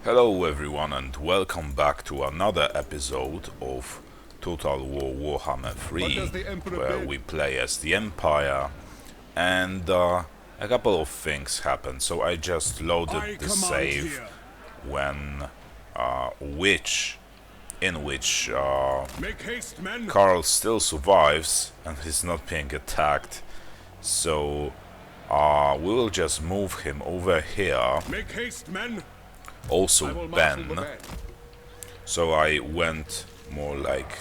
Hello everyone and welcome back to another episode of Total War Warhammer 3, where we play as the Empire, and a couple of things happen. So I just loaded the save when in which Karl still survives and he's not being attacked. So we will just move him over here. Make haste, men! Also Ben. So I went more like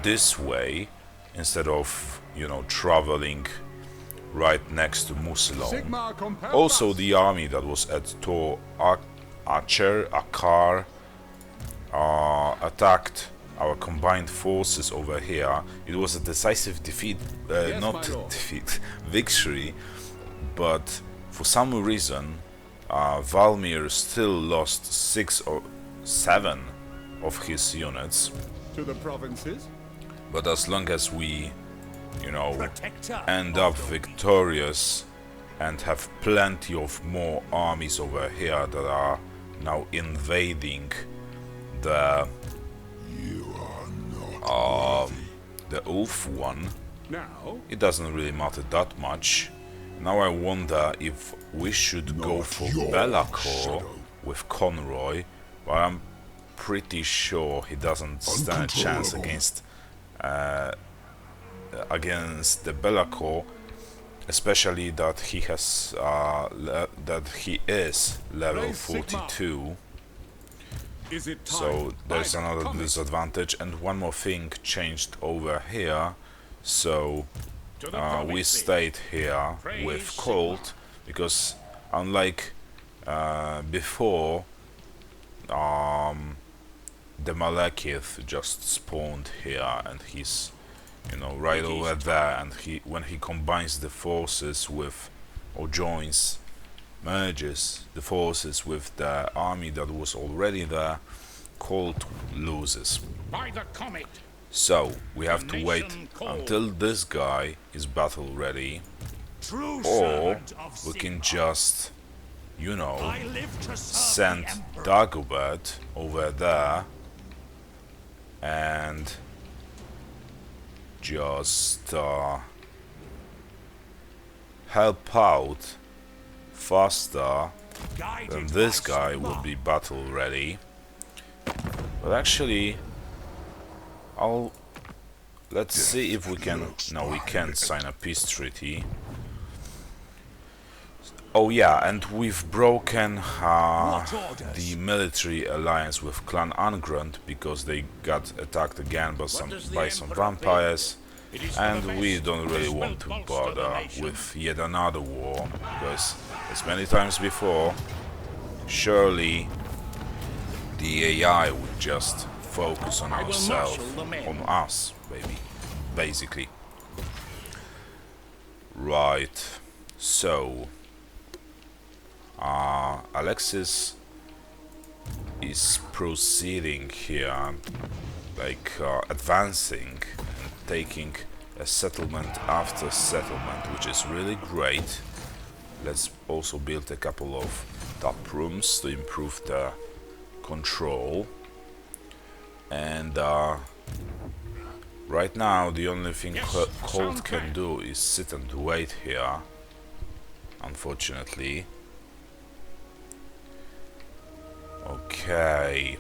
this way instead of, traveling right next to Musilon. Also the army that was at Tor Archer, Akar, attacked our combined forces over here. It was a decisive defeat, victory, but for some reason Valmir still lost 6 or 7 of his units. To the provinces? But as long as we, end up victorious and have plenty of more armies over here that are now invading the Ulf one, it doesn't really matter that much. Now I wonder if we should go for Belacor with Conroy, but I'm pretty sure he doesn't stand a chance against the Belacor, especially that he has is level 42. So there's another disadvantage, and one more thing changed over here. So we stayed here with Colt because unlike before, the Malekith just spawned here and he's right over there, and when he combines the forces with or merges the forces with the army that was already there, Colt loses. By the comet! So we have to wait until this guy is battle ready, or we can just, send Dagobert over there and just help out faster than this guy will be battle ready. But actually, let's see if we can. No, we can't sign a peace treaty. Oh yeah, and we've broken the military alliance with Clan Angrund because they got attacked again by some vampires, and we don't really want to bother with yet another war because, as many times before, surely the AI would just focus on ourselves, on us, basically. Right, so Alexis is proceeding here, advancing and taking a settlement after settlement, which is really great. Let's also build a couple of top rooms to improve the control. And right now the only thing Colt can do is sit and wait here, unfortunately. Okay.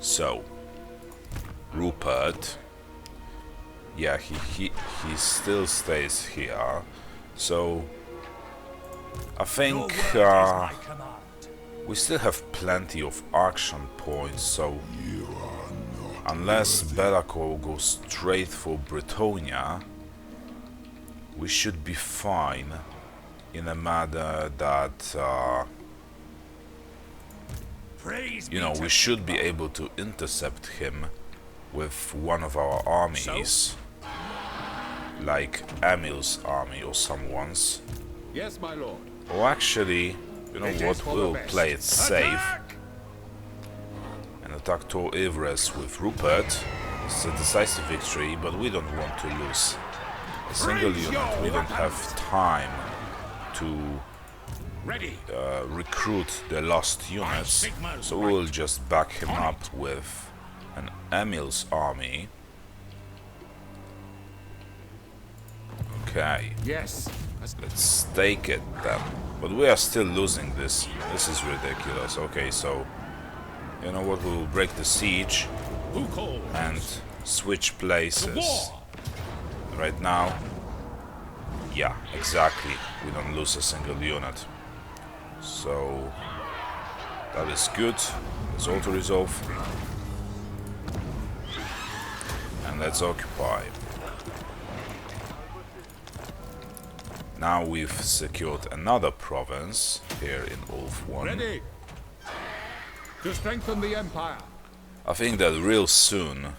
So Rupert, yeah, he still stays here. So I think we still have plenty of action points, so unless Belacor goes straight for Bretonnia, we should be fine in a matter that we should be able to intercept him with one of our armies, like Emil's army or someone's. Yes, my lord. Or actually, what, we'll play it safe and attack Tor Ivres with Rupert. It's a decisive victory, but we don't want to lose a single unit. We don't have time to Ready. recruit the lost units, so we'll just back him up with an Emil's army. Okay, Yes. let's take it then. But we are still losing this. This is ridiculous. Okay, so you know what? We'll break the siege Who calls? and switch places. War. Right now, yeah, exactly. We don't lose a single unit. So that is good. Let's auto-resolve. And let's occupy. Now we've secured another province here in Ulf 1. Ready. To strengthen the empire. I think that real soon,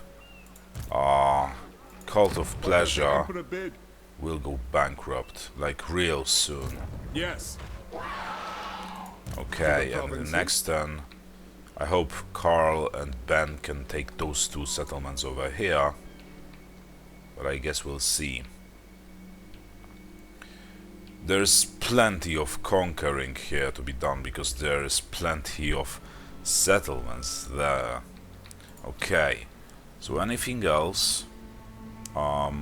Cult of Pleasure Emperor bid. will go bankrupt. Like real soon. Yes. Okay, To the and the provinces. next turn, I hope Karl and Ben can take those two settlements over here. But I guess we'll see. There's plenty of conquering here to be done because there is plenty of settlements there. Okay, so anything else? What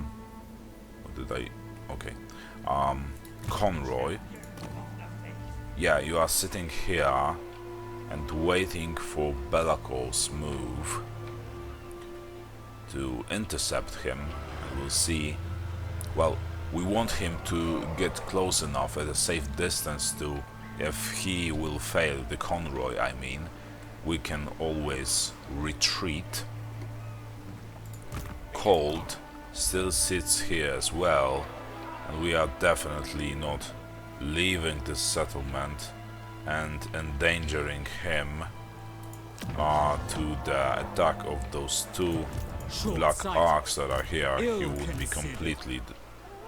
did I? Okay, Conroy. Yeah, you are sitting here and waiting for Bellacor's move to intercept him, and we'll see. Well, we want him to get close enough at a safe distance to, if he will fail, the Conroy I mean, we can always retreat. Cold still sits here as well, and we are definitely not leaving this settlement and endangering him to the attack of those two black arcs that are here. He would be completely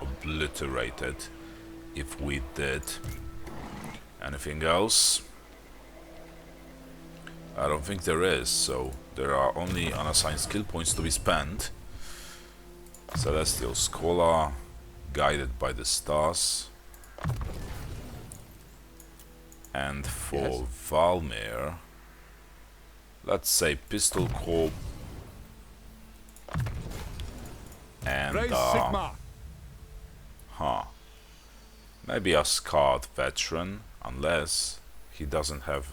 obliterated if we did. Anything else? I don't think there is, so there are only unassigned skill points to be spent. Celestial Scholar, Guided by the Stars. And for Valmir, let's say Pistol Corps and Raise Sigma. maybe a scarred veteran, unless he doesn't have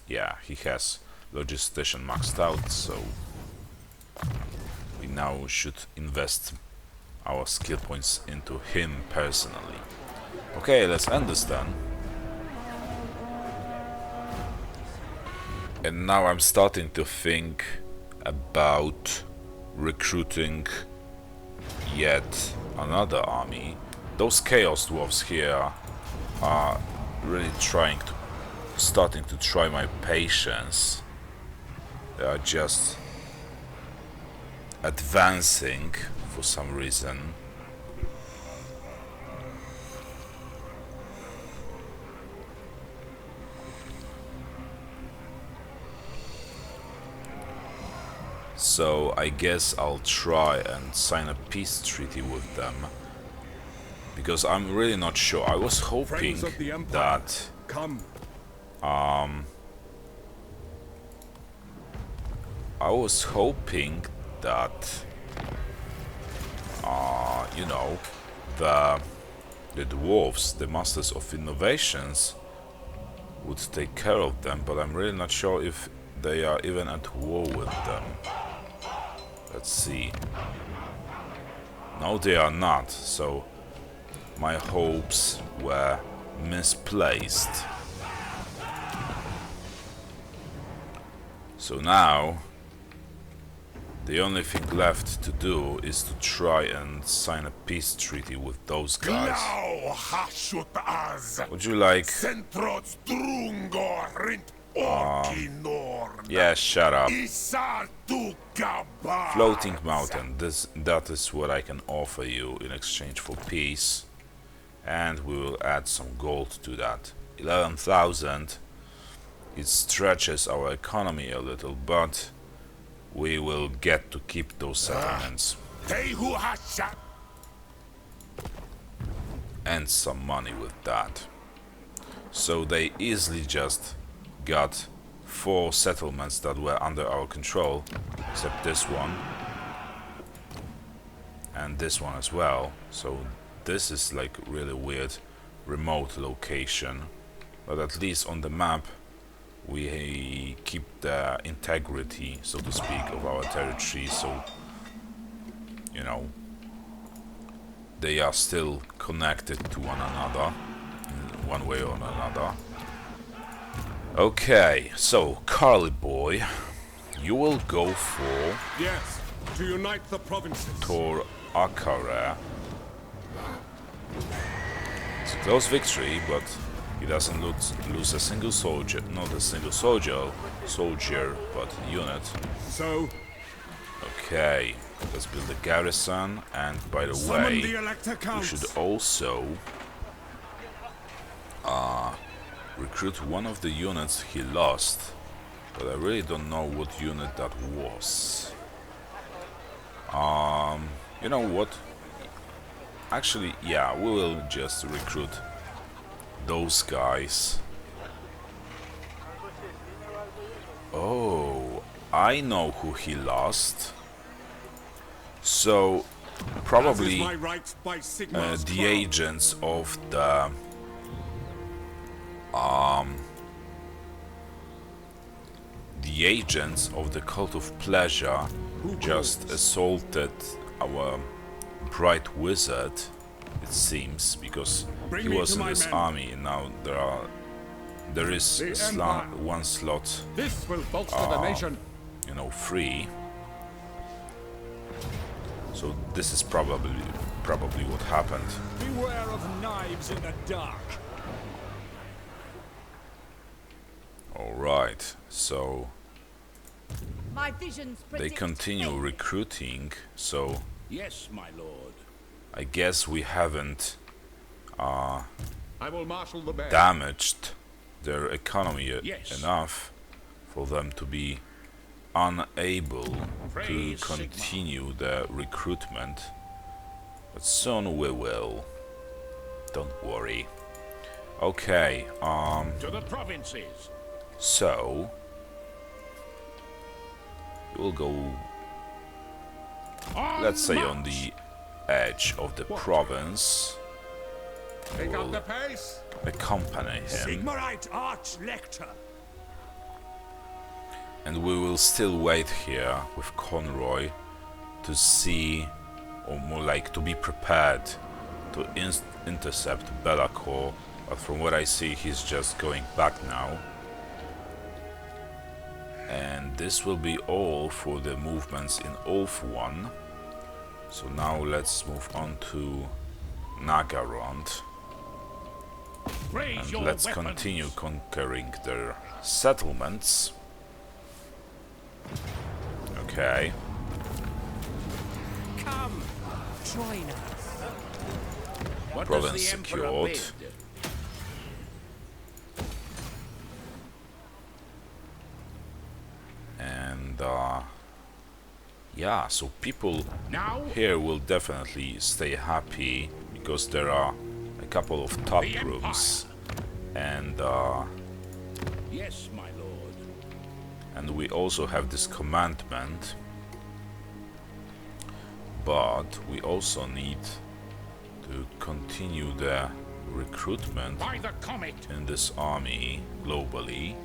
yeah, he has logistician maxed out, so we now should invest our skill points into him personally. Okay, let's end this then. And now I'm starting to think about recruiting yet another army. Those Chaos Dwarves here are really starting to try my patience. They are just advancing for some reason. So I guess I'll try and sign a peace treaty with them, because I'm really not sure. I was hoping Friends of the Empire. that Come. I was hoping that you know, the dwarves, the masters of innovations, would take care of them, but I'm really not sure if they are even at war with them. Let's see. No, they are not, so my hopes were misplaced. So now the only thing left to do is to try and sign a peace treaty with those guys. Would you like... yeah, shut up. Floating mountain, that is what I can offer you in exchange for peace. And we will add some gold to that. 11,000. It stretches our economy a little, but we will get to keep those settlements. And some money with that. So they easily just got 4 settlements that were under our control, except this one and this one as well. So this is like really weird remote location, but at least on the map we keep the integrity, so to speak, of our territory, so you know they are still connected to one another in one way or another. Okay, so Karl boy, you will go for Yes, to unite the provinces. Tor Akara. It's a close victory, but he doesn't lose a single soldier, not a single soldier, but unit. So, Okay, let's build a garrison, and by the summon way, the Elector we Counts. should also recruit one of the units he lost, but I really don't know what unit that was. You know what? Actually, yeah, we will just recruit those guys. Oh, I know who he lost. So, probably my right by Sigmar's the crown. agents of the cult of pleasure just assaulted our bright wizard, it seems, because Bring he me was to in my this men. army, and now there is The Empire. one slot, This will bolster the nation. you know, free. So this is probably what happened. Beware of knives in the dark. All right, so My visions they predict continue fate. recruiting. So Yes, my lord. I guess we haven't I will marshal the band. damaged their economy Yes. enough for them to be unable to Praise continue the recruitment, but soon we will. Don't worry. Okay, To the provinces. so we'll go, let's say, on the edge of the province, Take Well, up the pace. accompany him, Sigmarite Arch-Lector. and we will still wait here with Conroy to see, or more like to be prepared to intercept Belacor, but from what I see he's just going back now. And this will be all for the movements in Ulf 1. So now let's move on to Nagarond, Raise and your let's weapons. continue conquering their settlements. Okay, Come, join us. What province does the Emperor secured. bid? And yeah, so people Now, here will definitely stay happy because there are a couple of top The Empire. rooms, and yes, my lord. we also have this commandment, but we also need to continue the recruitment By the comet. in this army globally.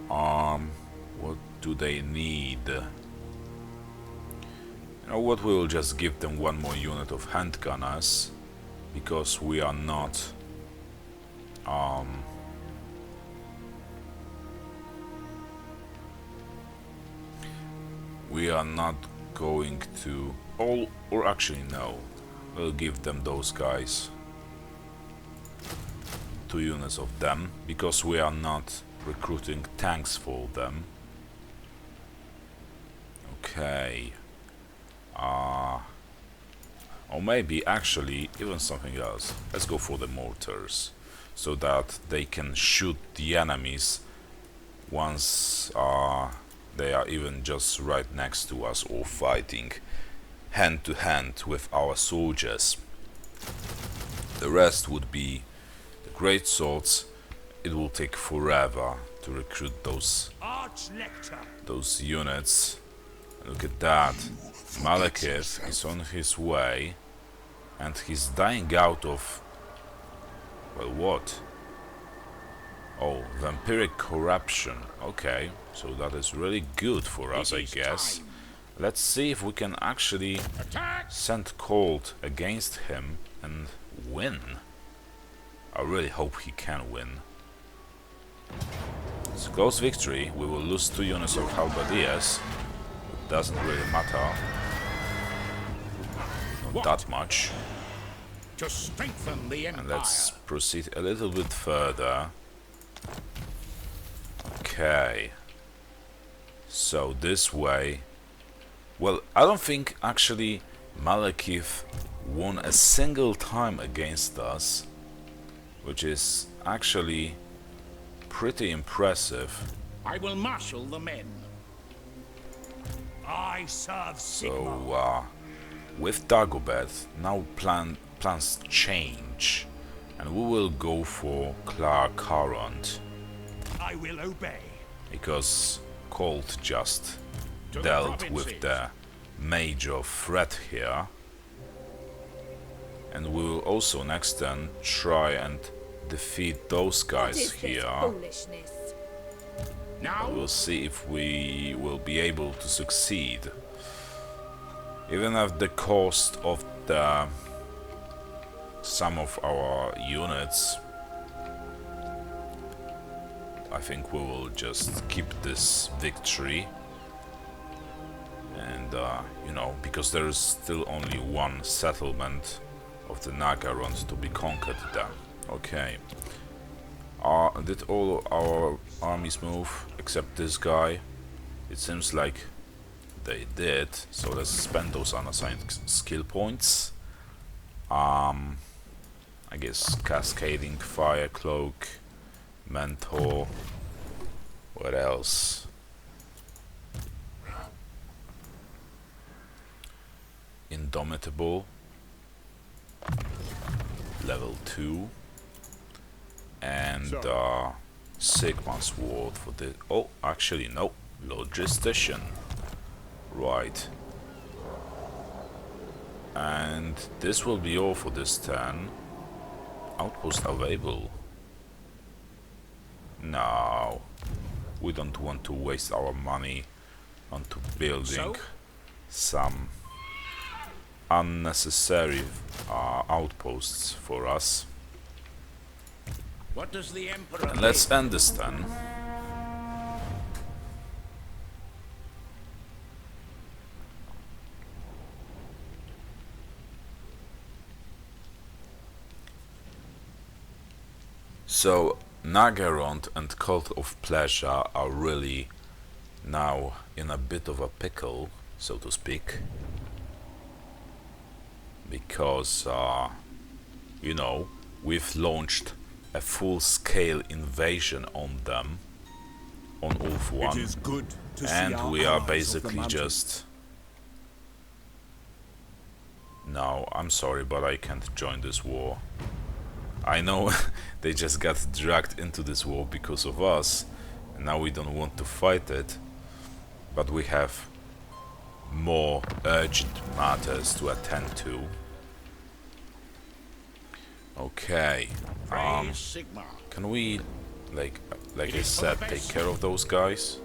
What do they need? You know what, we will just give them one more unit of handgunners, because we are not going to or actually no, we'll give them those guys, 2 units of them, because we are not recruiting tanks for them. Okay. Or maybe actually even something else. Let's go for the mortars, so that they can shoot the enemies once they are even just right next to us or fighting hand to hand with our soldiers. The rest would be the great swords, it will take forever to recruit those units. Look at that. Malekith is on his way, and he's dying out of, well, what? Oh, vampiric corruption. Okay, so that is really good for us, I guess. Let's see if we can actually send Colt against him and win. I really hope he can win. It's a close victory. We will lose 2 units of halberdiers. It doesn't really matter. Not that much. To strengthen the Empire. And let's proceed a little bit further. Okay. So this way. Well, I don't think actually Malekith won a single time against us, which is actually pretty impressive. I will marshal the men. I serve Sigmar. So, with Dagobert, now plans change, and we will go for Karl. I will obey. Because Colt just dealt with the major threat here. And we will also next turn try and defeat those guys here. Now We'll see if we will be able to succeed. Even at the cost of some of our units. I think we will just keep this victory. And, you know, because there is still only one settlement of the Nagarond to be conquered there. Okay. Did all our armies move except this guy? It seems like they did. So let's spend those unassigned skill points. I guess Cascading, Fire Cloak, Mentor. What else? Indomitable. Level 2. And Sigma Sword for the... Oh, actually no. Logistician. Right. And this will be all for this turn. Outpost available. No. We don't want to waste our money onto building some unnecessary outposts for us. what does the Emperor And let's end this turn. So Nagarond and Cult of Pleasure are really now in a bit of a pickle, so to speak, because you know, we've launched a full-scale invasion on them, on Ulf 1, It is good to see and our we are allies of the basically mountain. just... No, I'm sorry, but I can't join this war. I know they just got dragged into this war because of us, and now we don't want to fight it, but we have more urgent matters to attend to. Okay, Praise Sigmar. can we, like It I is for said, the take best. care of those guys?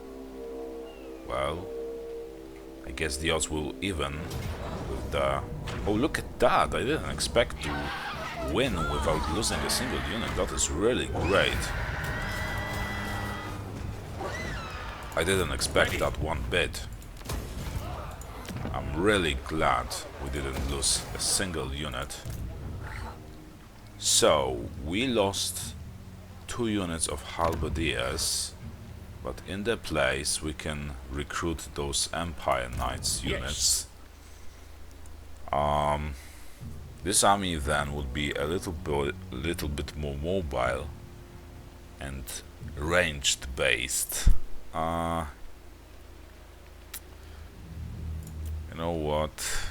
Well, I guess the odds will even with the... Oh, look at that! I didn't expect to win without losing a single unit. That is really great. I didn't expect that one bit. I'm really glad we didn't lose a single unit. So, we lost 2 units of halberdiers, but in their place we can recruit those Empire Knights units. This army then would be a little bit more mobile and ranged based. You know what?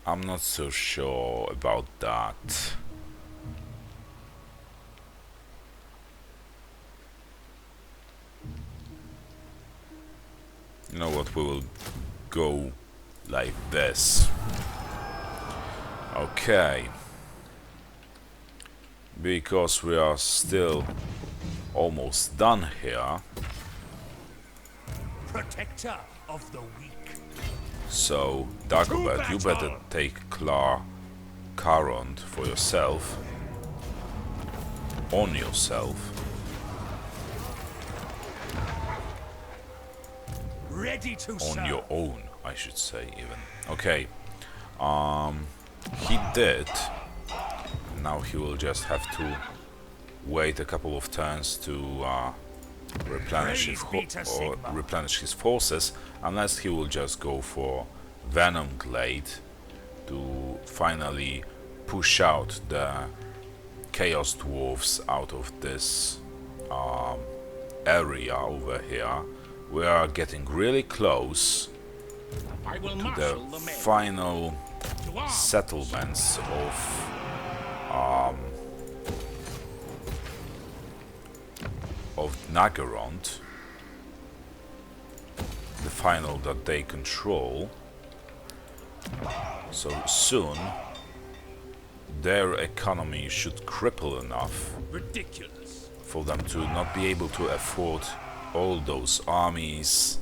I'm not so sure about that. You know what, we will go like this. Okay. Because we are still almost done here. Protector of the weak. So, Dagobert, you better take Karond for yourself. On yourself. Ready to On serve. your own, I should say, even. Okay. He did. Now he will just have to wait a couple of turns to replenish his forces, unless he will just go for Venom Glade to finally push out the Chaos Dwarfs out of this area over here. We are getting really close I will to the marshal the men. final To arms. settlements of Nagarond, the final that they control. So soon their economy should cripple enough Ridiculous. for them to not be able to afford all those armies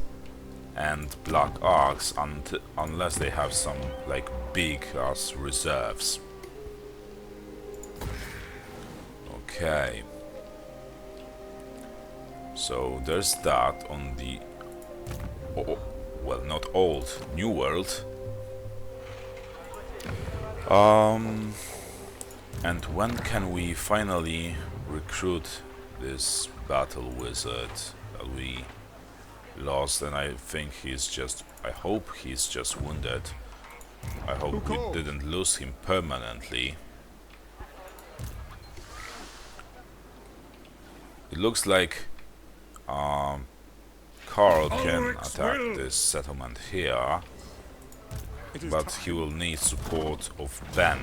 and Black Arcs unless they have some like big ass reserves. Okay. So there's that on the well, not old, new world. And when can we finally recruit this battle wizard that we lost? And I think I hope he's just wounded. I hope we didn't lose him permanently. It looks like Karl can attack this settlement here, but he will need support of Ben.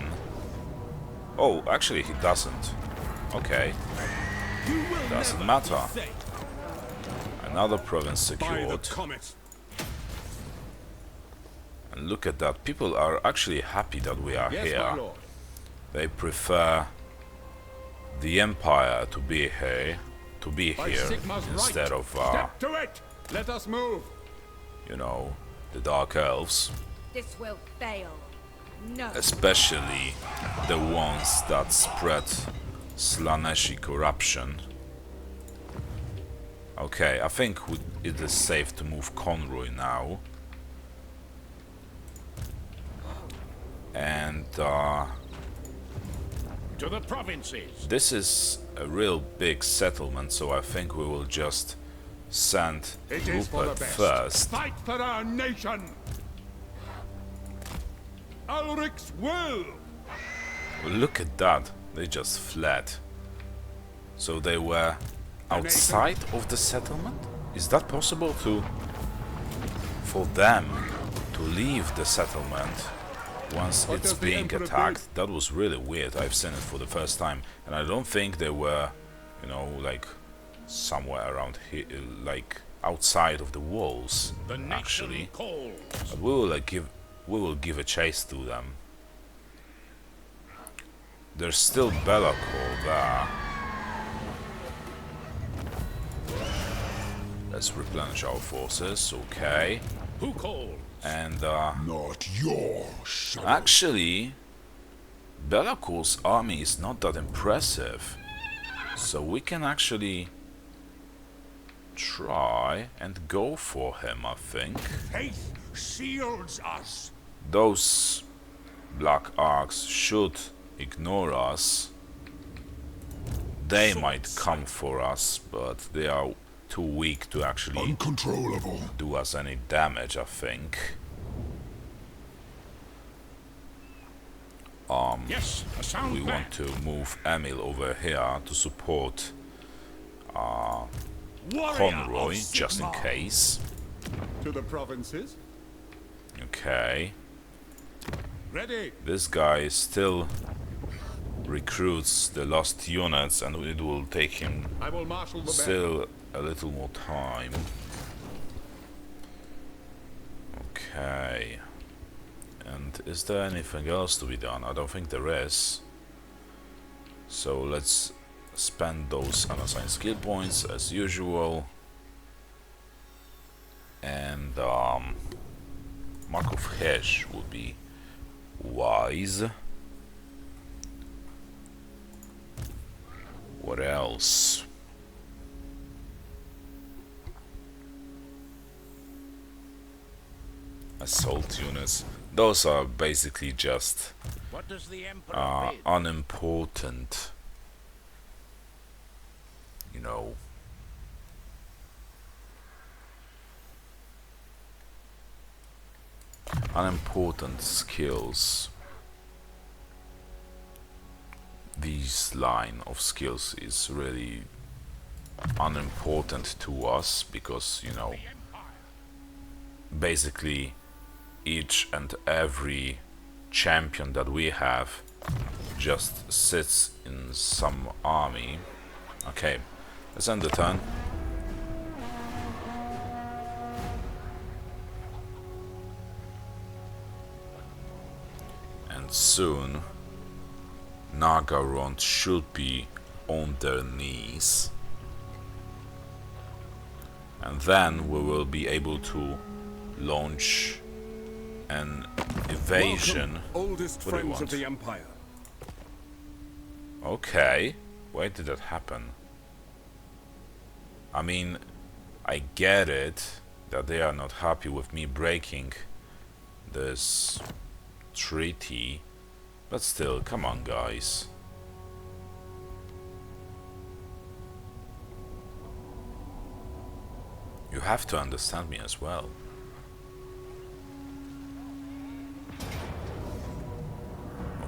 Oh, actually he doesn't. Okay, doesn't matter. Another province secured. And look at that, people are actually happy that we are here. They prefer the Empire to be here, instead of Step to it. Let us move. you know, the Dark Elves, This will fail. No. especially the ones that spread Slaneshi corruption. Okay, I think it is safe to move Conroy now. And To the provinces. this is a real big settlement, so I think we will just send It is for the Rupert best. first. Fight for our nation. Ulrich's will. Look at that, they just fled. So they were outside of the settlement? Is that possible for them to leave the settlement once What it's does the being Emperor attacked? That was really weird. I've seen it for the first time, and I don't think they were, you know, like somewhere around here, like outside of the walls. The nation Actually, calls. but we will give a chase to them. There's still Belacor there. Let's replenish our forces, okay. Who calls? And Not your shadow. actually, Belacor's army is not that impressive. So we can actually try and go for him, I think. Faith shields us. Those Black Arcs should ignore us. They might come for us, but they are too weak to actually Uncontrollable. do us any damage, I think. Yes, a sound We plan. want to move Emil over here to support Warrior Conroy, of just in Sigmar. case. To the provinces. Okay. Ready. This guy still recruits the lost units, and it will take him I will marshal the men. still a little more time. Okay. And is there anything else to be done? I don't think there is. So let's spend those unassigned skill points as usual. And Mark of Hesh would be wise. What else? Assault units. Those are basically just What does the Emperor bid? unimportant. You know. Unimportant skills. This line of skills is really unimportant to us because, you know, basically each and every champion that we have just sits in some army. Okay, let's end the turn. And soon Nagarond should be on their knees. And then we will be able to launch an evasion. Welcome, oldest What do you friends of want? the Empire. Okay, why did that happen? I mean, I get it that they are not happy with me breaking this treaty, but still, come on, guys. You have to understand me as well.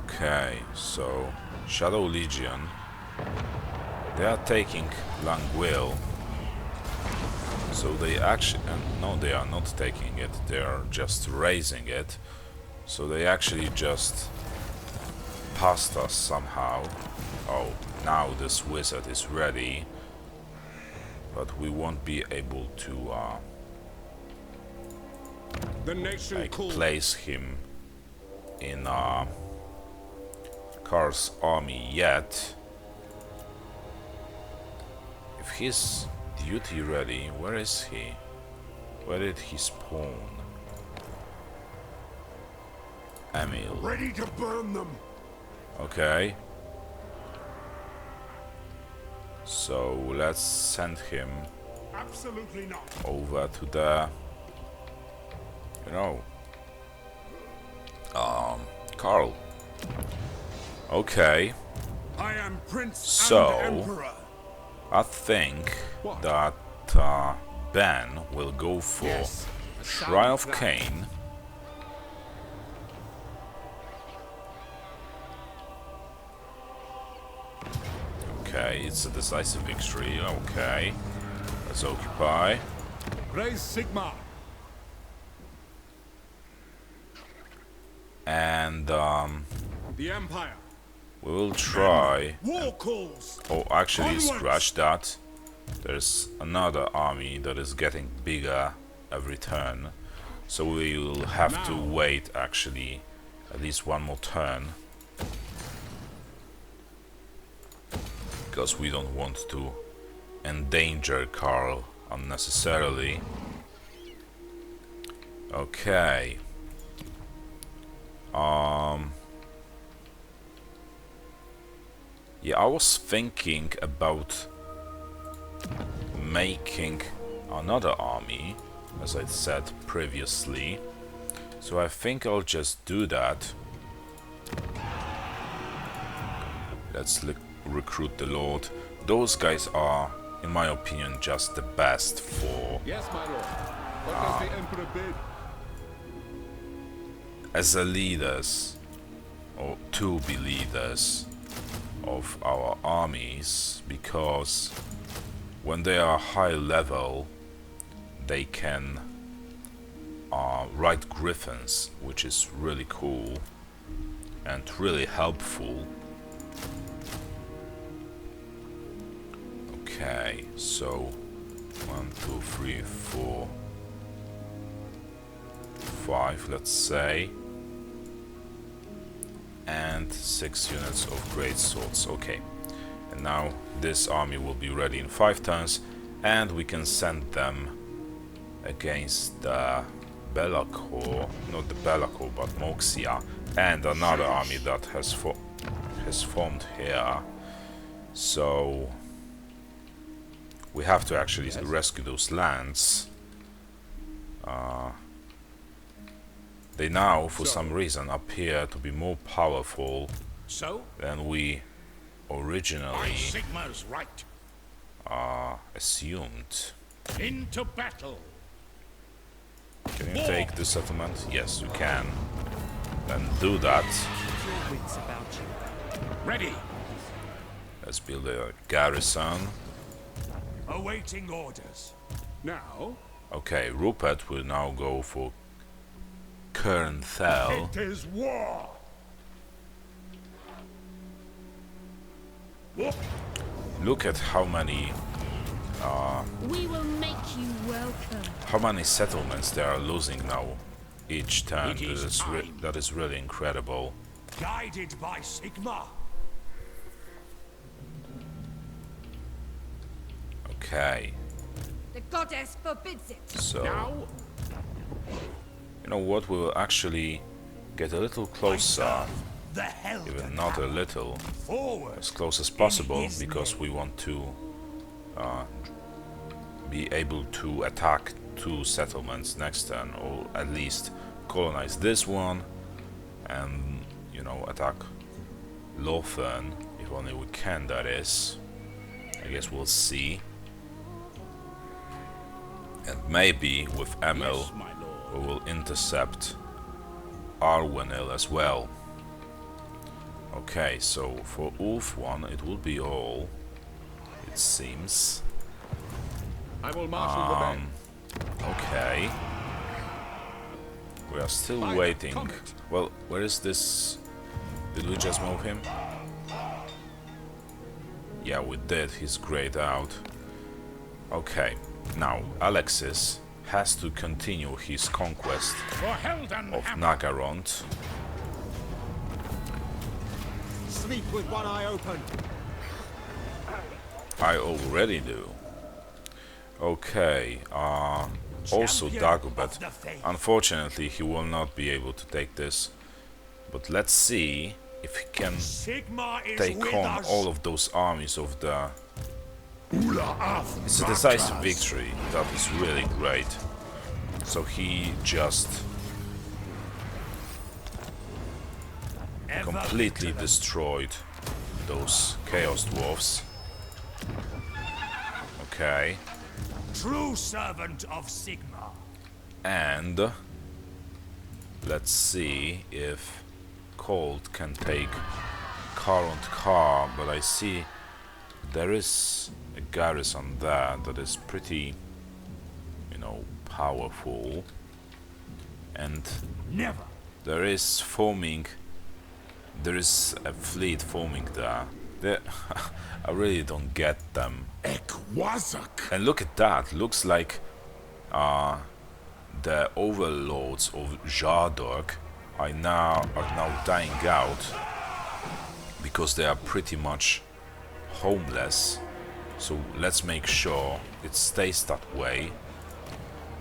Okay, so Shadow Legion, they are taking Langwil. So they actually, no, they are not taking it, they are just raising it. So they actually just passed us somehow. Oh, now this wizard is ready, but we won't be able to The nation like calls. place him in Karl's army yet. If he's duty ready, where is he? Where did he spawn? Emil. Ready to burn them. Okay. So let's send him Absolutely not. over to the, you know, Karl. Okay, I am Prince So- and Emperor. I think What? that Ben will go for Yes, a Shrine of sound Cain. Okay, it's a decisive victory. Okay, let's occupy. Raise Sigma. And The Empire. we will try. War calls. Oh, actually, Onwards! scratch that. There's another army that is getting bigger every turn. So we will have to Now. wait, actually, at least one more turn. Because we don't want to endanger Karl unnecessarily. Okay. Yeah, I was thinking about making another army, as I said previously. So I think I'll just do that. Let's recruit the Lord. Those guys are, in my opinion, just the best for Yes, my lord. What does the Emperor bid? as a leaders, or to be leaders of our armies, because when they are high level they can ride griffins, which is really cool. and really helpful. Okay, so 1, 2, 3, 4, 5, let's say, and 6 units of great swords. Okay, and now this army will be ready in 5 turns, and we can send them against the Belacor, not the Belacor, but Moxia, and another army that has formed here. So we have to actually rescue those lands. They now, for some reason, appear to be more powerful than we originally Sigma's right. assumed. Into battle. Can you take the settlement? Yes, you can. Then do that. Ready. Let's build a garrison. Awaiting orders. Now, Okay, Rupert will now go for Kernthal. It is war. Look at how many We will make you welcome. settlements they are losing now each turn. It is time. That is really incredible. Guided by Sigma. Okay, The goddess forbids it. so Now, you know what? We will actually get a little closer, the hell even not a little, forward. as close as possible, his because name. we want to be able to attack 2 settlements next turn, or at least colonize this one, and, you know, attack Lothern, if only we can, that is. I guess we'll see. And maybe with Emil Yes, my lord. we will intercept Arwenil as well. Okay, so for Ulf one it will be all, it seems. I will marshal the men. Okay. We are still By the waiting. comet. Well, where is this? Did we just move him? Yeah, we did. He's grayed out. Okay. Now, Alexis has to continue his conquest For Helden of Hammer. Nagarond. Sleep with one eye open. I already do. Okay, also Champion Dagobet. of the faith. Unfortunately, he will not be able to take this. But let's see if he can Sigma is take with on us. all of those armies of the... It's a decisive victory. That is really great. So he just Ever completely vigilant. destroyed those Chaos Dwarfs. Okay. True servant of Sigma. And let's see if Colt can take car on car, but I see there is a garrison there that is pretty, you know, powerful, and Never. there is a fleet forming there. I really don't get them. Ekwazak. And look at that, looks like the overlords of Jardok are now dying out because they are pretty much homeless. So let's make sure it stays that way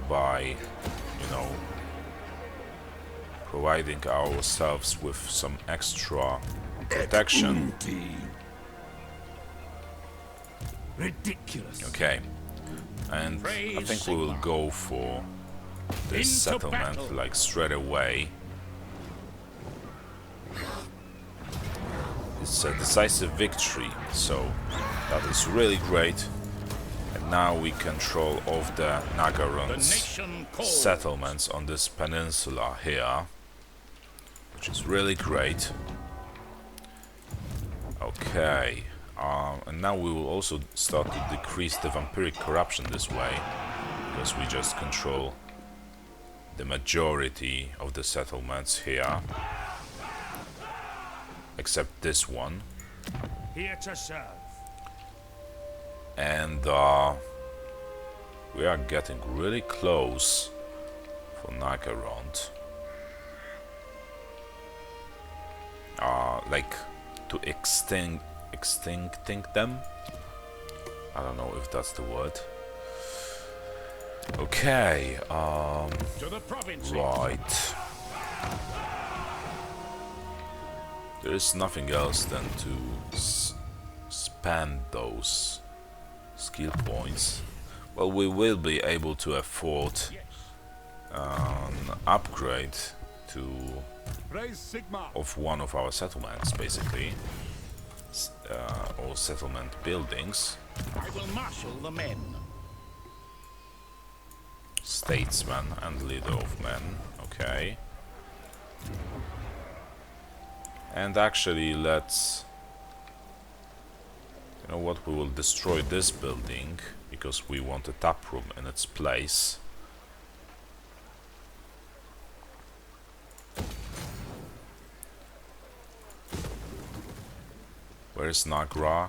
by, you know, providing ourselves with some extra protection. Ridiculous. Okay, and I Praise think we will Sigmar. go for this Into settlement battle. like straight away. It's a decisive victory, so that is really great. And now we control of the The Nagarons nation calls. settlements on this peninsula here, which is really great. Okay, and now we will also start to decrease the vampiric corruption this way, because we just control the majority of the settlements here. except this one. Here to serve. And we are getting really close for Nagarond. Like to extincting them. I don't know if that's the word. Okay, To the province. right. There is nothing else than to spend those skill points. Well, we will be able to afford an upgrade to Raise Sigma. of one of our settlements, basically, or settlement buildings. I will marshal the men. Statesman and leader of men, okay. And actually, let's... You know what, we will destroy this building, because we want a tap room in its place. Where is Nagra?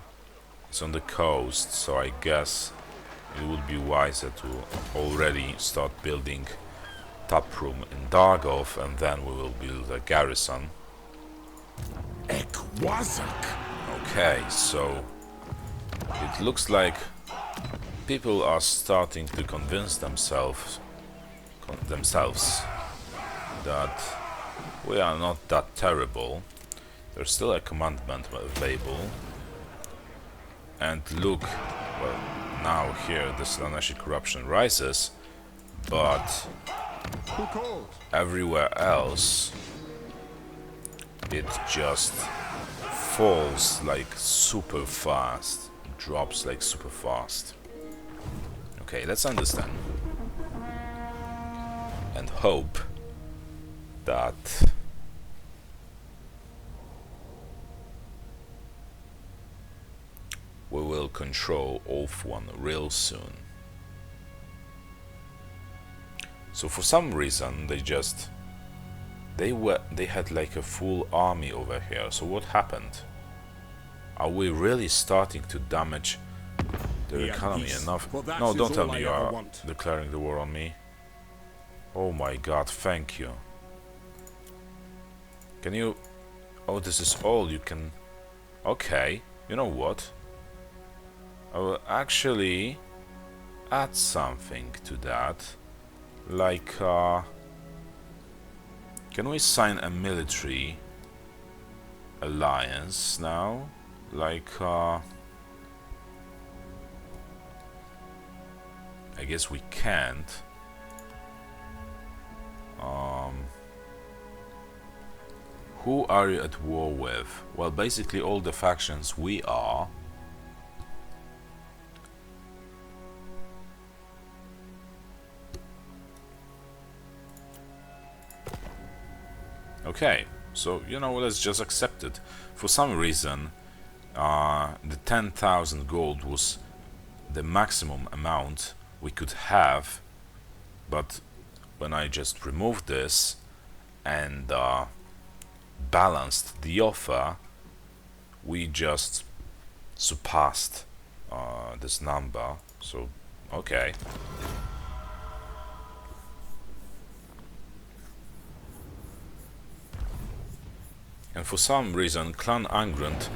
It's on the coast, so I guess it would be wiser to already start building tap room in Dargov, and then we will build a garrison. Wazak. Okay, so it looks like people are starting to convince themselves that we are not that terrible. There's still a commandment available. And look, well, now here the Slaneshi corruption rises, but Who called? everywhere else it just falls like super fast, drops like super fast. Okay, let's understand and hope that we will control Ulf-1 real soon. So for some reason they had like a full army over here. So what happened? Are we really starting to damage their economy enough? for that No, is don't tell all me I you ever are want. declaring the war on me. Oh my god, thank you. Can you... Oh, this is all you can... Okay, you know what? I will actually add something to that. Like, can we sign a military alliance now? Like, I guess we can't. Who are you at war with? Well, basically all the factions we are. Okay, so, you know, let's just accept it. For some reason, the 10,000 gold was the maximum amount we could have, but when I just removed this and balanced the offer, we just surpassed this number, so, okay. And for some reason, Clan Angrund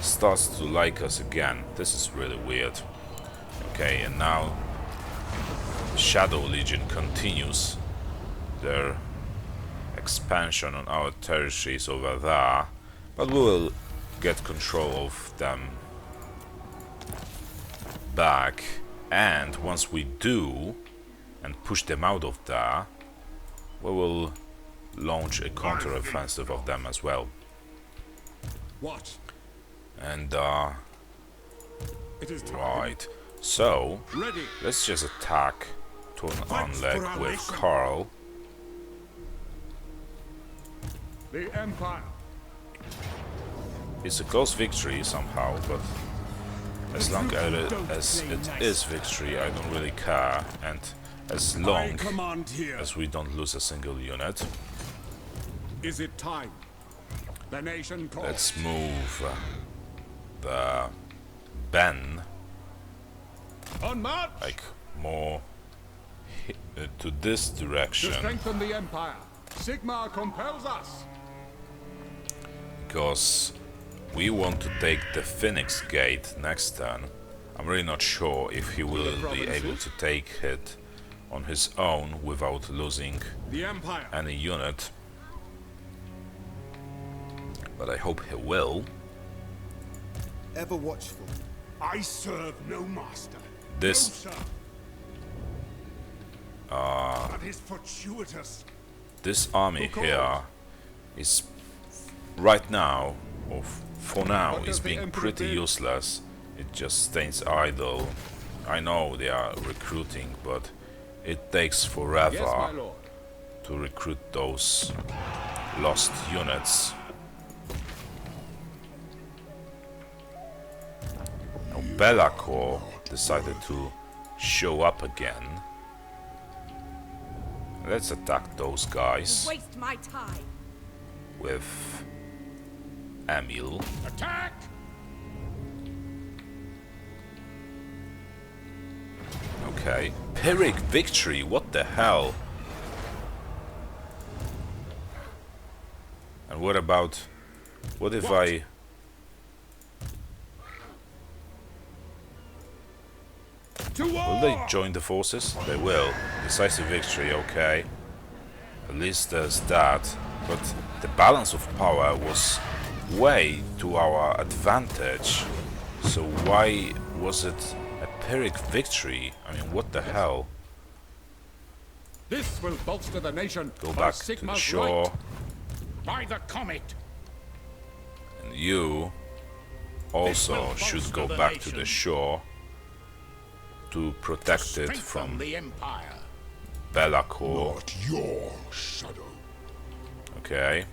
starts to like us again. This is really weird. Okay, and now the Shadow Legion continues their expansion on our territories over there, but we will get control of them back, and once we do and push them out of there, we will launch a counter-offensive of them as well. What? And It is time. right, so Ready. let's just attack turn on Fight leg for our with nation. Karl. The Empire. It's a close victory somehow, but as long as it is victory, I don't really care, and as long command here. as we don't lose a single unit. Is it time? The nation calls. let's move the Ben On march! like more to this To direction, strengthen the Empire, Sigmar compels us! because we want to take the Phoenix Gate next turn. I'm really not sure if he will be able to take it on his own without losing The Empire. any unit, but I hope he will. Ever watchful. I serve no master. This No, sir. That is fortuitous. this army here is right now, or for now, What is does the being Emperor pretty bid? useless. It just stays idle. I know they are recruiting, but it takes Yes, my forever lord. to recruit those lost units. Now Belacor decided to show up again. Let's attack those guys Waste my time. with Emil. Attack! Okay. Pyrrhic victory, what the hell? And what about... What if I... To war! Will they join the forces? They will. Decisive victory, okay. At least there's that. But the balance of power was way to our advantage. So why was it a Pyrrhic victory? I mean, what the hell? This will bolster the nation. Go by back to the Sigmar's shore. right. By the comet! And you also should go back to the shore to protect it Strengthen from the Empire. Belacor. Not your shadow. Okay.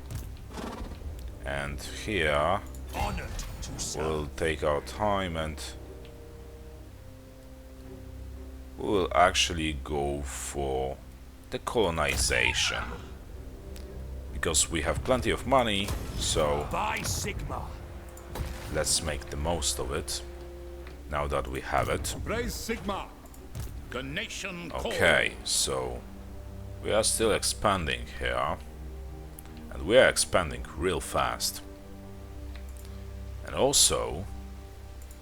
And here Honored to serve. we'll take our time and we will actually go for the colonization. Because we have plenty of money, so By Sigmar. let's make the most of it. Now that we have it. Praise Sigmar. The nation calls. Okay, so we are still expanding here. And we are expanding real fast. And also,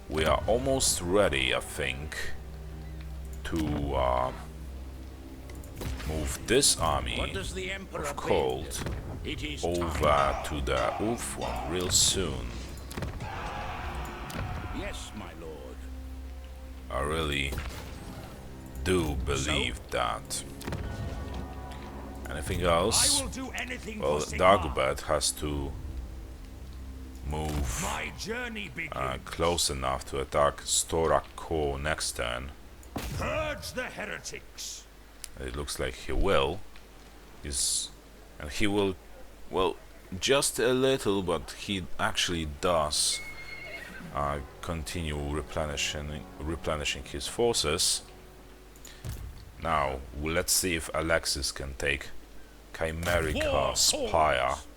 we are almost ready, I think, to move this army What does the Emperor of bid? Cold It is over time. to the Ulf one real soon. Yes, my lord. I really do believe that. Anything I else? will do anything Well, for Sigmar. Dagobert has to move My journey begins. close enough to attack Storak Core next turn. Purge the heretics. It looks like he will. And he will, well, just a little, but he actually does continue replenishing his forces. Now, let's see if Alexis can take Chimerica War Spire. calls.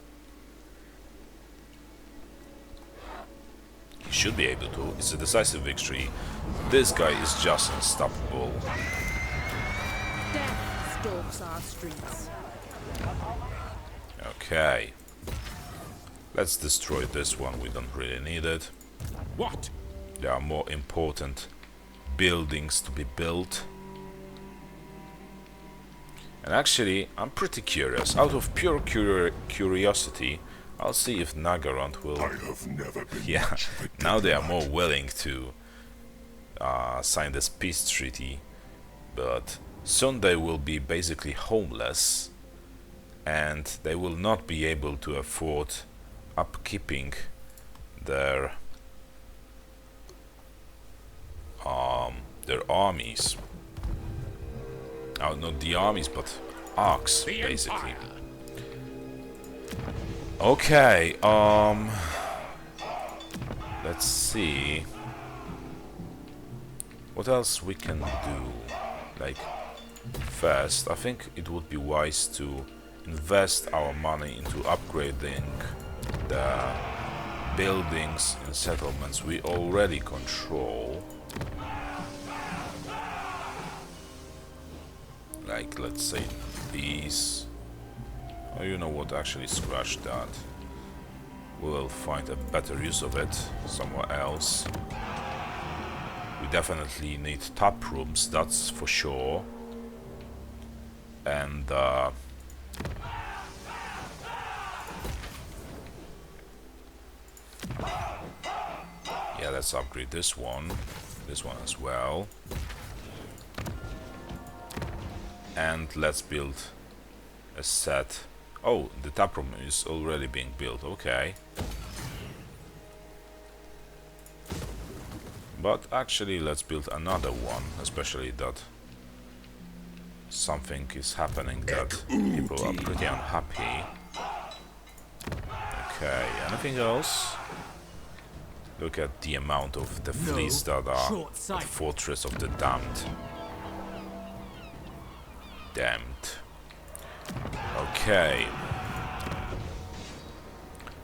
He should be able to. It's a decisive victory. This guy is just unstoppable. Death stalks our streets. Okay. Let's destroy this one. We don't really need it. What? There are more important buildings to be built. And actually, I'm pretty curious. Out of pure curiosity, I'll see if Nagarond will... I have never been. Yeah, much of a now they are diplomat. more willing to sign this peace treaty. But soon they will be basically homeless. And they will not be able to afford upkeeping their armies. Oh, not the armies, but arcs, The basically. Empire. Okay, let's see what else we can do. Like, first, I think it would be wise to invest our money into upgrading the buildings and settlements we already control. Like, let's say these. Oh, you know what, actually scratch that. We will find a better use of it somewhere else. We definitely need tap rooms, that's for sure. And yeah, let's upgrade this one as well. And let's build a set. Oh, the tap room is already being built, okay. But actually let's build another one, especially that something is happening that people are pretty unhappy. Okay, anything else? Look at the amount of the fleets that are at the Fortress of the Damned. Okay.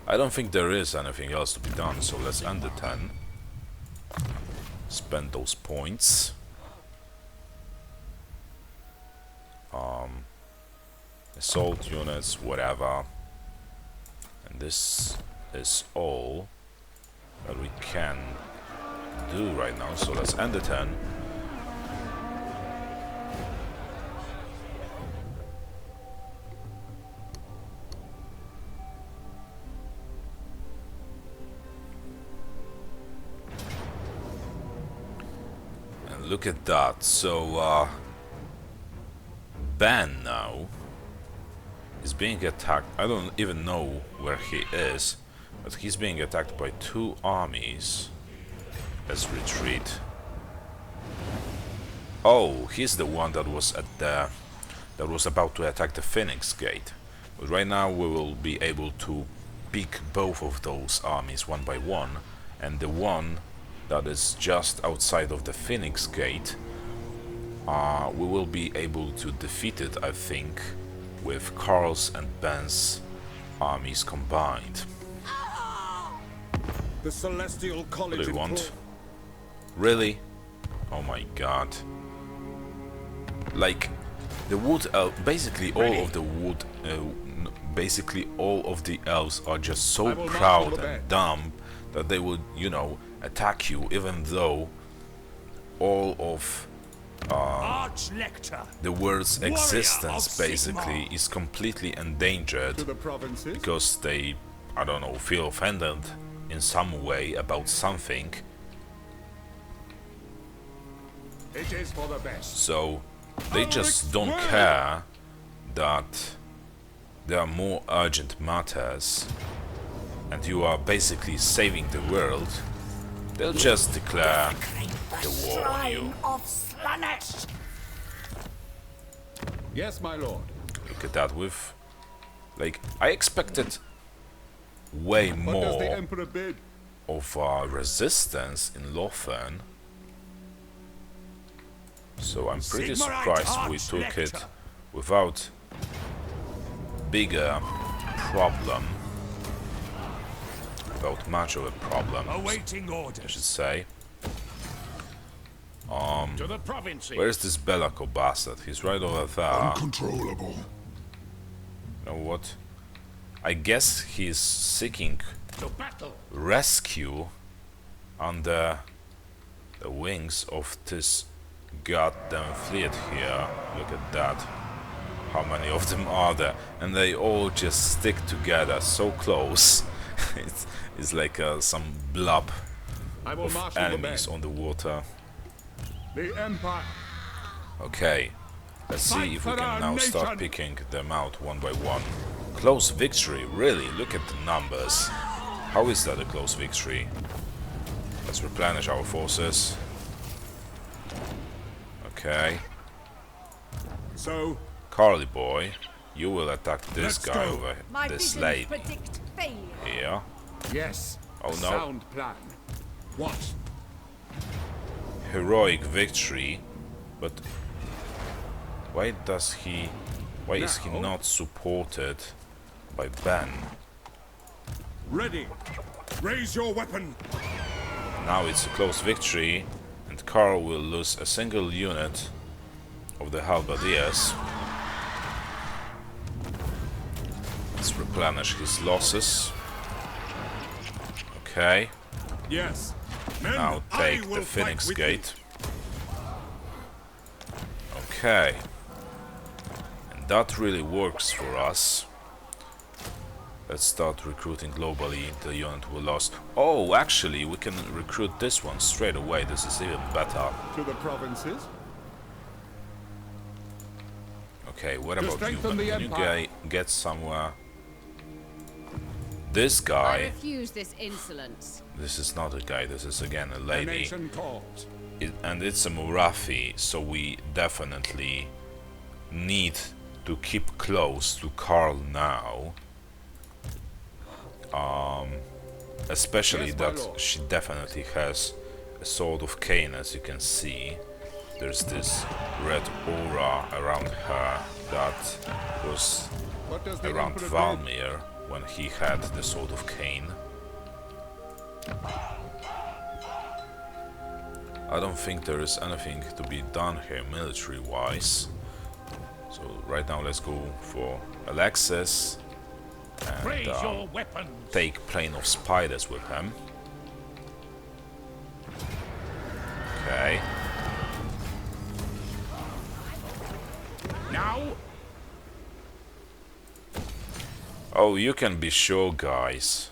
I don't think there is anything else to be done, so let's end the 10. Spend those points. Assault units, whatever. And this is all that we can do right now, so let's end the 10. And look at that. So Ben now is being attacked. I don't even know where he is, but he's being attacked by 2 armies. Let's retreat. Oh, he's the one that was at the about to attack the Phoenix Gate. But right now we will be able to pick both of those armies one by one, and the one that is just outside of the Phoenix Gate, we will be able to defeat it, I think, with Karl's and Ben's armies combined. The Celestial College. What do you want? Really? Oh my god. Like, the wood elf, basically all of the wood, basically all of the elves are just so proud and dumb that they would, you know, attack you, even though all of the world's existence basically is completely endangered because they, I don't know, feel offended in some way about something. It is for the best. So they just don't care that there are more urgent matters and you are basically saving the world. They'll just declare the war on you. Yes, my lord. Look at that. With, like, I expected way What does the more Emperor bid? of resistance in Lothern. So I'm pretty surprised we took it without bigger problem. Without much of a problem, Awaiting I orders. should say. To the provinces. Where is this Belako bastard? He's right over there. Uncontrollable. You know what? I guess he's seeking To battle. rescue under the wings of this goddamn fleet here. Look at that. How many of them are there? And they all just stick together so close. It's like some blob I will of marshal the enemies men. on the water. The Empire. Okay, let's see Fight if we for can our now start nation. picking them out one by one. Close victory, really? Look at the numbers. How is that a close victory? Let's replenish our forces. Okay. So, Carly boy, you will attack this Let's guy go. over My this visions lady predict failure. here. yes. Oh, a no. Sound plan. What? Heroic victory, but why is he Now? not supported by Ben? Ready. Raise your weapon. Now it's a close victory, and Karl will lose a single unit of the halberdiers. Let's replenish his losses. Okay, Yes. Men, now I take will the Phoenix fight with you. Gate. Okay, and that really works for us. Let's start recruiting globally the unit we lost. Oh, actually, we can recruit this one straight away. This is even better. To the provinces. Okay, what about you? strengthen the Can you empire. get somewhere? This I guy. refuse this insolence. This is not a guy. This is again a The lady. nation calls. And it's a Murafi, so we definitely need to keep close to Karl now. Especially Yes, my that lord. she definitely has a sword of Cain, as you can see. There's this red aura around her that was What does the around Emperor bid? Valmir when he had the sword of Cain. I don't think there is anything to be done here military-wise. So right now let's go for Alexis and Raise your weapons. take Plane of Spiders with him. Okay. Now, Oh, you can be sure, guys,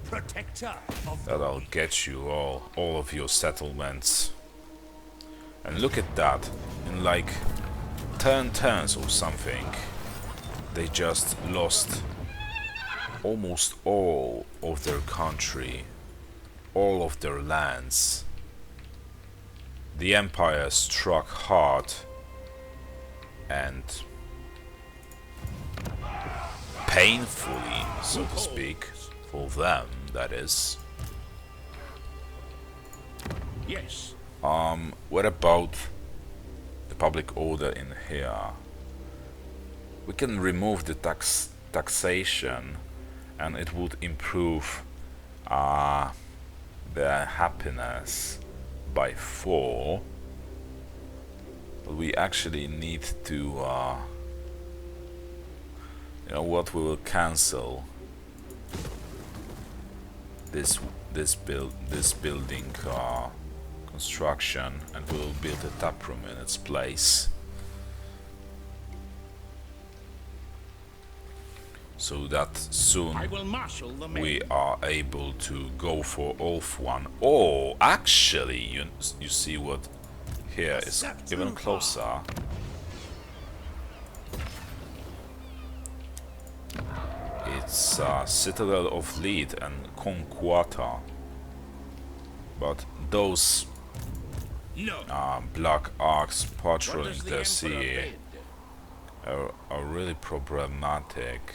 protector of that I'll get you all of your settlements. And look at that, in like 10 turns or something, they just lost almost all of their country, all of their lands. The Empire struck hard and painfully, so to speak, for them, that is. yes. What about the public order in here? We can remove the taxation and it would improve their happiness by 4. But we actually need to you know what, we will cancel this building construction, and we will build a tap room in its place. So that soon I will marshal the men. we are able to go for Ulf 1. Oh, actually, you see what here is Step even too closer. It's Citadel of Lead and Conquata. But those No. black arcs What patrolling does the the Emperor sea bid? are really problematic.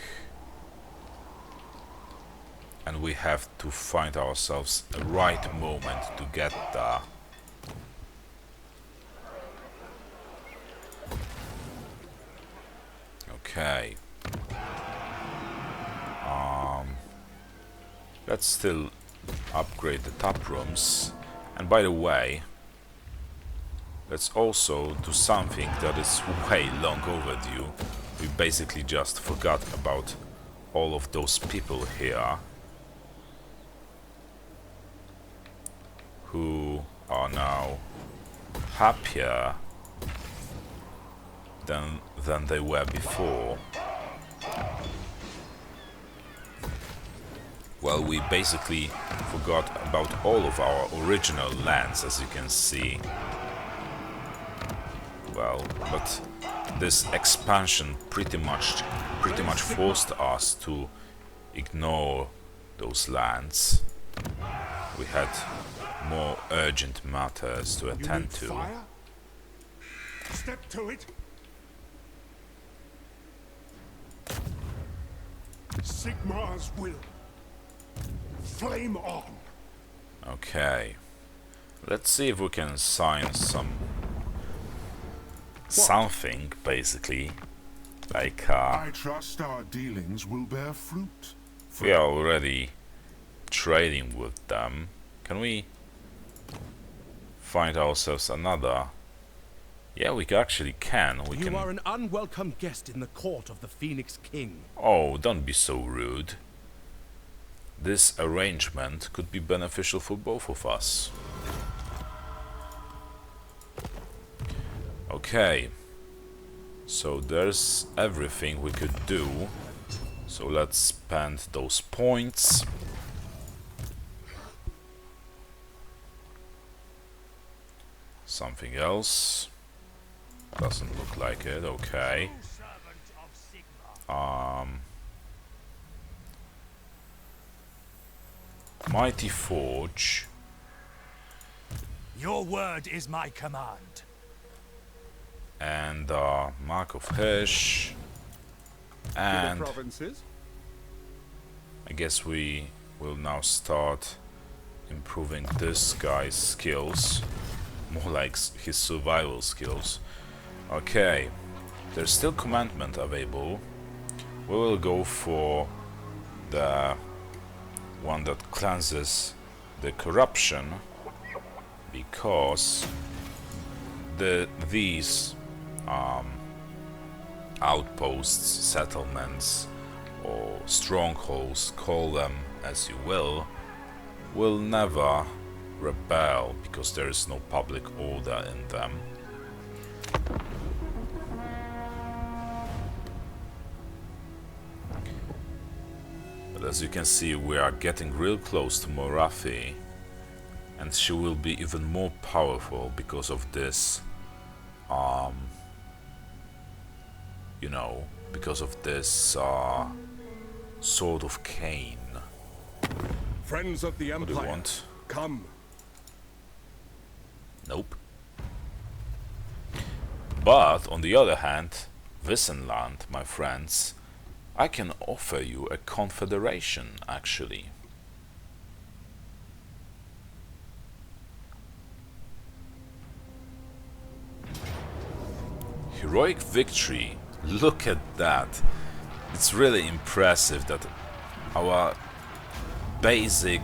And we have to find ourselves a right moment to get there. Okay. Let's still upgrade the tap rooms. And by the way, let's also do something that is way long overdue. We basically just forgot about all of those people here who are now happier than they were before. Well, we basically forgot about all of our original lands, as you can see. Well, but this expansion pretty much forced us to ignore those lands. We had more urgent matters to You attend need to. fire? Step to it. Sigmar's will. Flame on. Okay. Let's see if we can sign something, basically. Like, I trust our dealings will bear fruit. we are already trading with them. Can we find ourselves another? Yeah, we actually can. We You can. are an unwelcome guest in the court of the Phoenix King. Oh, don't be so rude. This arrangement could be beneficial for both of us. Okay. So there's everything we could do. So let's spend those points. Something else. Doesn't look like it. Okay. Mighty Forge. Your word is my command. And Mark of Hirsch. And Provinces. I guess we will now start improving this guy's skills. More like his survival skills. Okay, there's still commandment available. We will go for the one that cleanses the corruption, because these outposts, settlements, or strongholds, call them as you will never rebel because there is no public order in them. But as you can see, we are getting real close to Morathi, and she will be even more powerful because of this, you know, because of this Sword of Cain. Friends of the What do you Empire, want? come. Nope. But on the other hand, Wissenland, my friends, I can offer you a confederation, actually. Heroic victory. Look at that. It's really impressive that our basic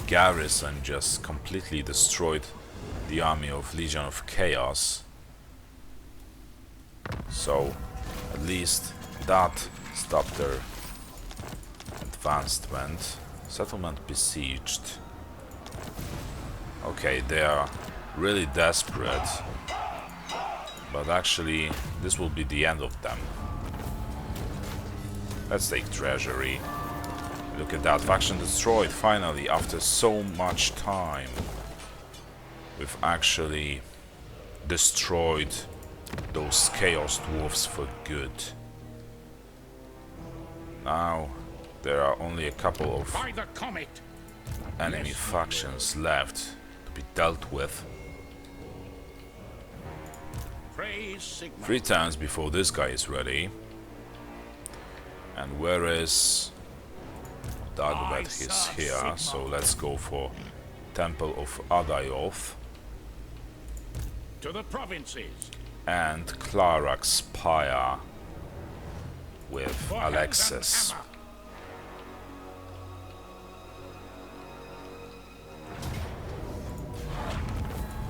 garrison just completely destroyed the army of Legion of Chaos. So at least that stopped their advancement. Settlement besieged. Okay, they are really desperate, but actually this will be the end of them. Let's take treasury. Look at that, faction destroyed finally after so much time. We've actually destroyed those chaos dwarfs for good. Now there are only a couple of By the comet. enemy factions left to be dealt with. Praise Sigma. 3 times before this guy is ready. And where is Dagobert? He's here, so let's go for Temple of Adayoth To the provinces. and Clarak's Spire with For hand and Alexis. hammer.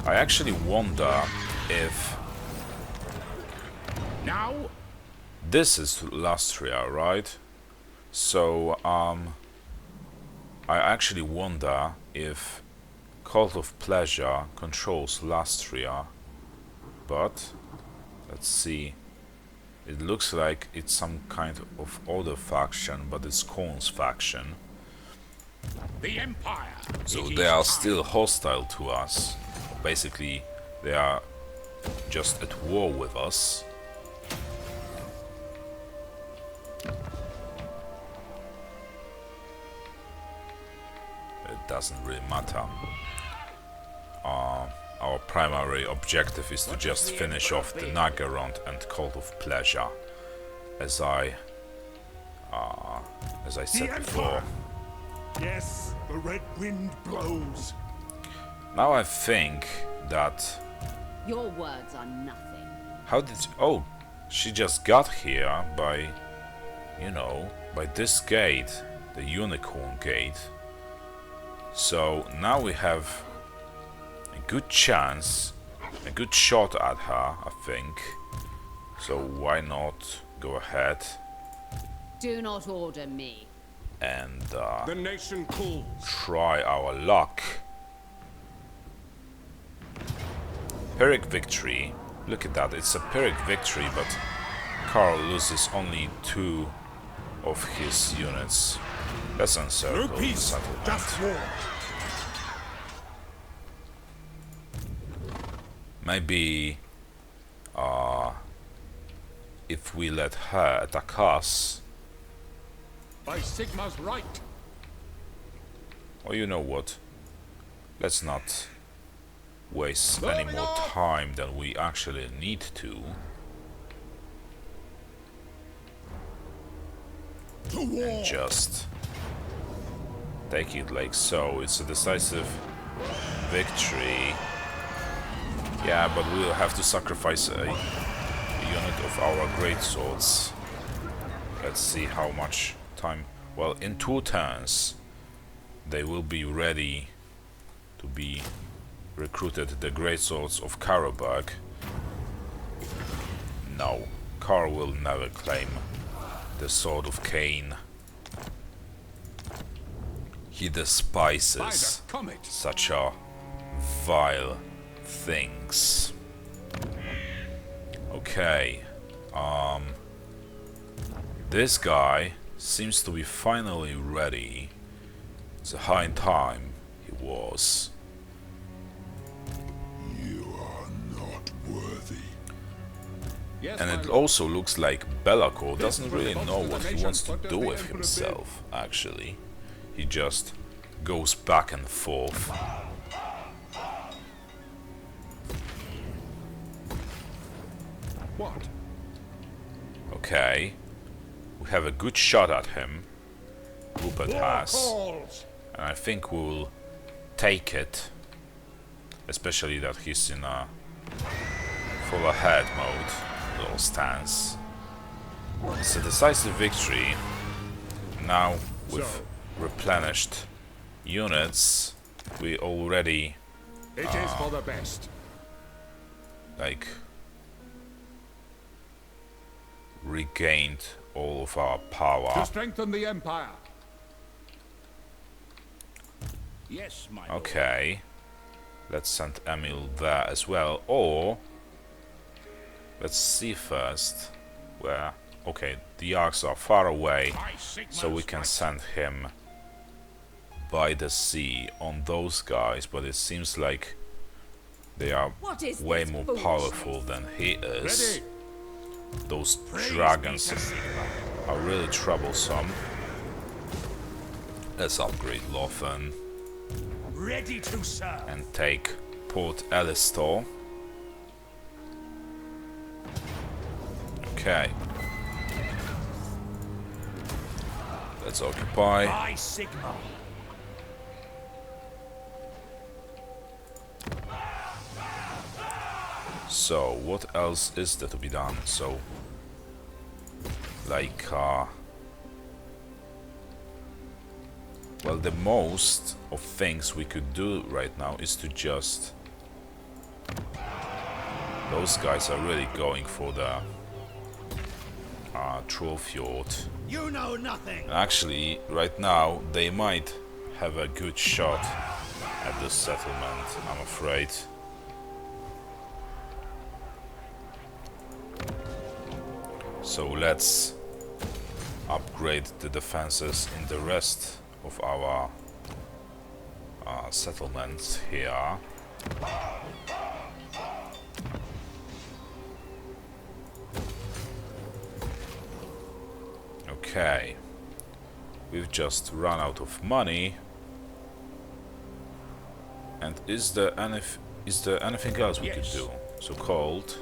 I actually wonder if Now, this is Lastria, right? So I actually wonder if Cult of Pleasure controls Lastria, but let's see. It looks like it's some kind of other faction, but it's Korn's faction. the Empire. So It they is are time. still hostile to us. Basically, they are just at war with us. It doesn't really matter. Our primary objective is to just finish off the Nagarond and Cult of Pleasure, as I said The before. Empire. Yes, the red wind blows. Now I think that Your words are nothing. how did oh, she just got here by, you know, by this gate. the Unicorn Gate. So now we have a good chance, a good shot at her, I think. So why not go ahead Do not order me. and The nation calls. try our luck. Pyrrhic victory. Look at that, it's a Pyrrhic victory, but Karl loses only 2 of his units. Let's No encircle the peace, settlement. just war. Maybe if we let her attack us, By Sigma's right. or you know what, let's not waste any more time than we actually need to. To war. And just take it like so. It's a decisive victory. Yeah, but we'll have to sacrifice a unit of our great swords. Let's see how much time. Well, in 2 turns they will be ready to be recruited, the great swords of Karabakh. No, Karl will never claim the sword of Cain. He By despises the comet. such a vile things. Okay, this guy seems to be finally ready. It's a high time he was. You are not worthy. Yes, And my it lord. also looks like Belacor doesn't really belongs know to the what he nation. wants to What does do the with Emperor himself, actually. He just goes back and forth. What? Okay. We have a good shot at him. Rupert has. Calls. And I think we'll take it. Especially that he's in a full ahead mode, little stance. It's a decisive victory. Now with replenished units, we already It is for the best. like regained all of our power. To strengthen the Empire. Yes, my lord. Okay. Let's send Emil there as well. Or let's see first where. Okay, the arcs are far away, By Sigma's so we can right. send him by the sea on those guys, but it seems like they are What is way this more foolishness? powerful than he is. Ready. Those Praise dragons be to Sigma. are really troublesome. Let's upgrade Lothan Ready to serve. and take Port ELECTOR. Okay. Let's occupy. By Sigma. So, what else is there to be done? So, like, well, the most of things we could do right now is to just... Those guys are really going for the Trollfjord. You know nothing. Actually, right now, they might have a good shot at this settlement, I'm afraid. So let's upgrade the defenses in the rest of our settlements here. Okay, we've just run out of money. And is there anything else we could Yes. do? So called.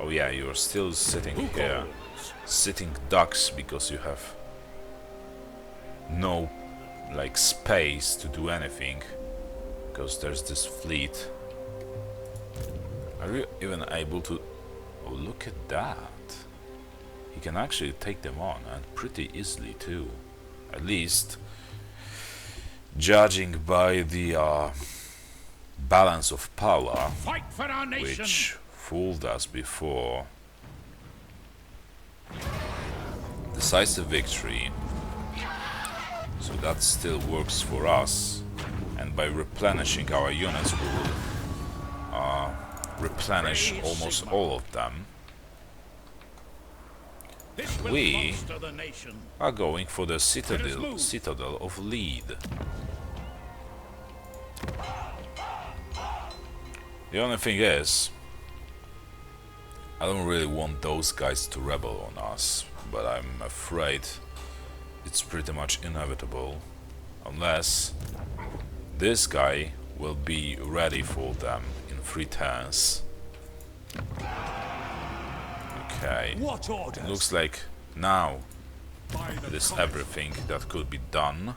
Oh yeah, you're still sitting Who here, calls? sitting ducks because you have no like space to do anything because there's this fleet. Are you even able to? Oh, look at that! He can actually take them on, and pretty easily too. At least, judging by the balance of power, Fight for our nation. which fooled us before. Decisive victory. So that still works for us. And by replenishing our units, we will replenish almost all of them. This will We bolster the nation. are going for the citadel of Lead. The only thing is, I don't really want those guys to rebel on us, but I'm afraid it's pretty much inevitable, unless this guy will be ready for them in 3 turns. Okay, What orders? looks like now By the it is common. everything that could be done.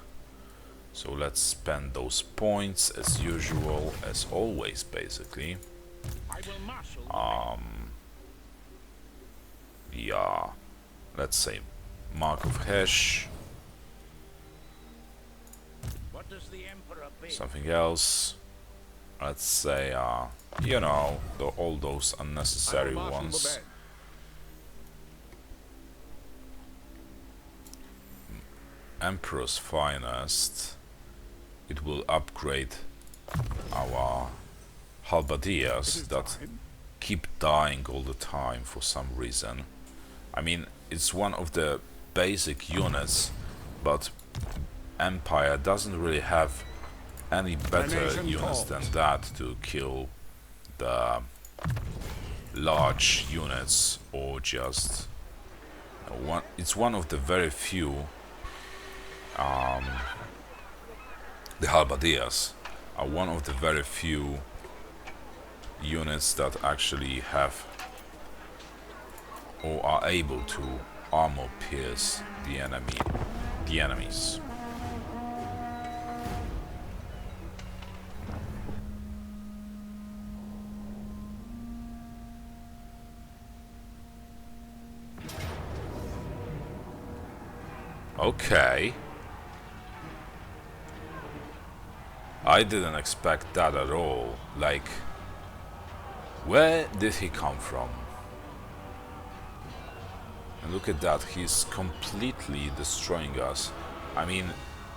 So let's spend those points as usual, as always, basically. I will marshal. Yeah, let's say Mark of Hesh, What does the emperor bid? something else. Let's say, you know, all those unnecessary I will marshal the ones. men. Emperor's Finest. It will upgrade our halberdiers that keep dying all the time for some reason. I mean, it's one of the basic units, but Empire doesn't really have any better nation units calls. than that to kill the large units, or just one. It's one of the very few. The halberdiers are one of the very few units that actually have or are able to armor pierce the enemies. Okay. I didn't expect that at all. Like, where did he come from? And look at that, he's completely destroying us. I mean,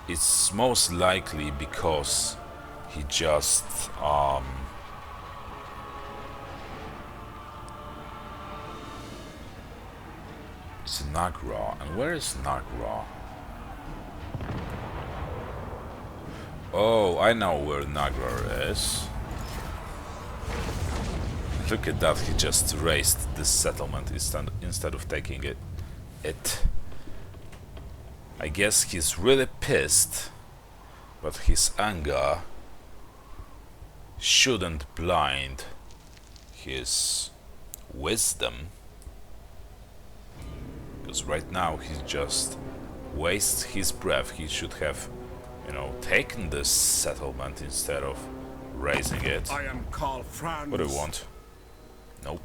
it's most likely because he just it's Nagra. And where is Nagra? Oh, I know where Nagra is. Look at that, he just raised this settlement instead of taking it. I guess he's really pissed, but his anger shouldn't blind his wisdom. Because right now he just wastes his breath. He should have, you know, taken this settlement instead of raising it. I am Karl Franz. What do you want? Nope.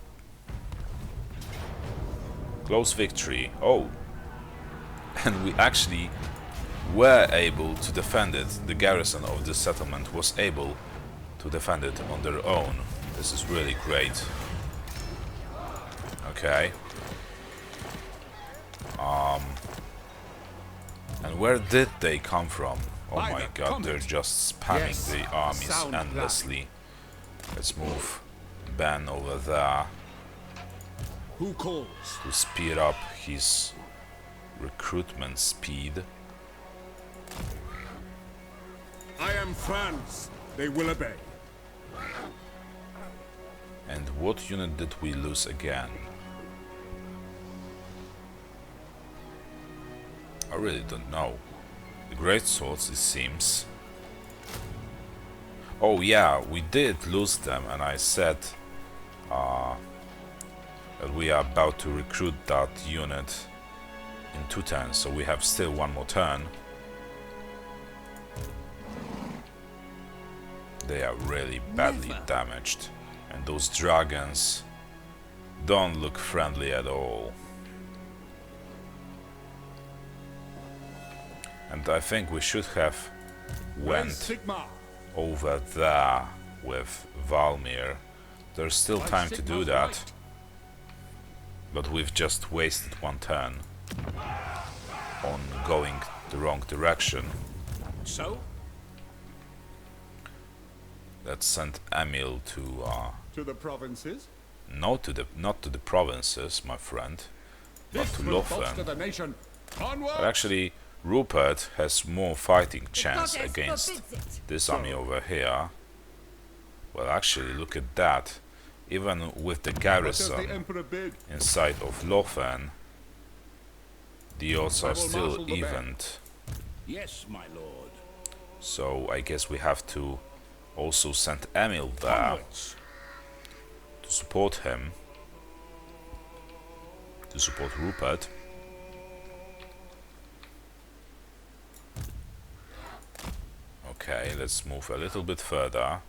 Close victory. Oh. And we actually were able to defend it. The garrison of the settlement was able to defend it on their own. This is really great. Okay. And where did they come from? Oh By my the god, they're comet. just spamming Yes, the armies sound plan. endlessly. Let's move Ben over there Who calls? to speed up his recruitment speed. I am Franz. They will obey. And what unit did we lose again? I really don't know. The great swords, it seems. Oh yeah, we did lose them, and I said that we are about to recruit that unit in 2 turns, so we have still 1 more turn. They are really badly damaged, and those dragons don't look friendly at all. And I think we should have Praise went Sigma. over there with Valmir. There's still time to do that, but we've just wasted one turn on going the wrong direction. So, Let's send Emil to To the provinces. not to the provinces, my friend, but to will bolster Lofen. the nation. Onward! But actually, Rupert has more fighting chance goddess against forbids it. this army over here. Well, actually, look at that. Even with the What does the garrison Emperor bid? inside of Lofen, the odds I are will still marshal the men. evened. yes, my lord. So I guess we have to also send Emil there Onwards. to support him, to support Rupert. Okay, let's move a little bit further.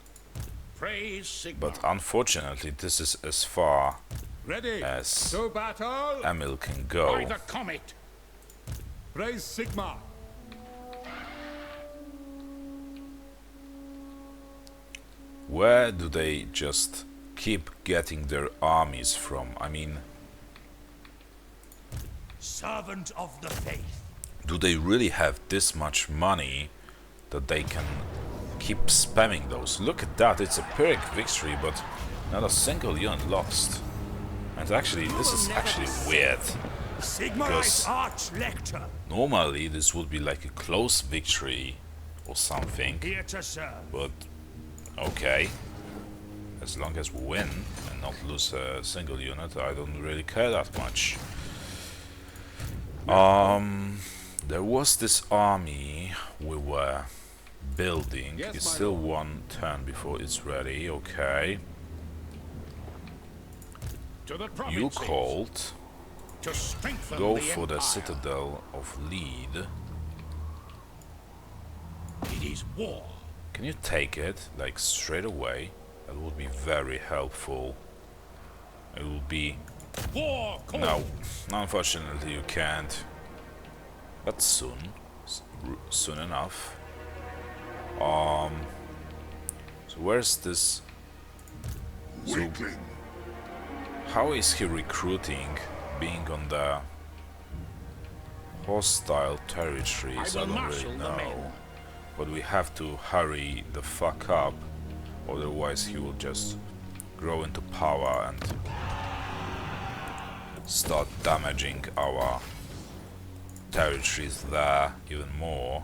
Praise Sigma. But unfortunately, this is as far Ready as to battle. Emil can By go. the comet. Praise Sigma. Where do they just keep getting their armies from? I mean, Servant of the faith. do they really have this much money that they can keep spamming those? Look at that, it's a Pyrrhic victory, but not a single unit lost. And actually, this is actually weird. Sigmarite Because- Arch-Lector. Normally, this would be like a close victory or something, Here to serve. but okay. As long as we win and not lose a single unit, I don't really care that much. There was this army we were building. Yes, It's my still lord. one turn before it's ready. Okay. To the You provinces. called. To strengthen Go the for the empire. Citadel of Lead. It is war. Can you take it, like, straight away? That would be very helpful. It would be... War call. No, unfortunately you can't. But soon. Soon enough. So where's this... So Weakling. how is he recruiting, being on the hostile territories? I I will don't marshal really the know. men. But we have to hurry the fuck up, otherwise he will just grow into power and start damaging our territories there even more.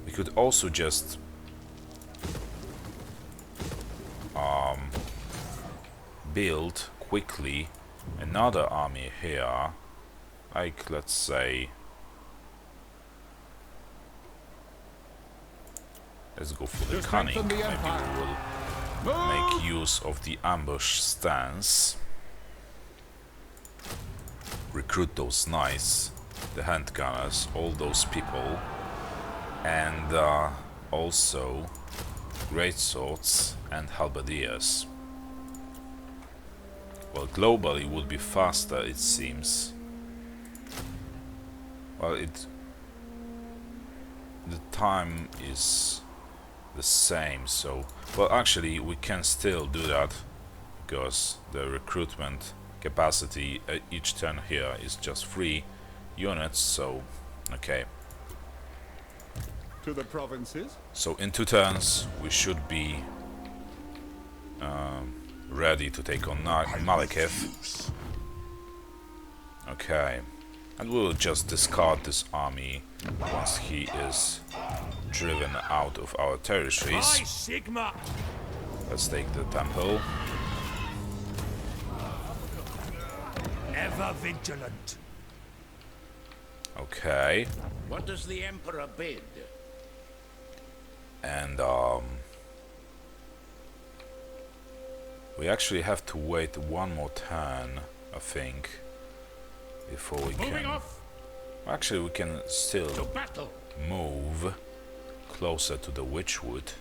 We could also just build quickly another army here, like, let's say, let's go for the To cunning. strengthen the Maybe empire. we will Move! make use of the ambush stance. Recruit those knights, the handgunners, all those people, and also great swords and halberdiers. Well, globally would be faster, it seems. Well, the time is the same, so... Well, actually, we can still do that, because the recruitment capacity each turn here is just 3 units, so... Okay. To the provinces. So in 2 turns, we should be ready to take on Malekith. Okay. And we'll just discard this army once he is driven out of our By territories. Sigma. Let's take the temple. Ever vigilant. Okay. What does the emperor bid? And we actually have to wait one more turn, I think, before we Moving can... off Actually, we can to still battle. move closer to the Witchwood.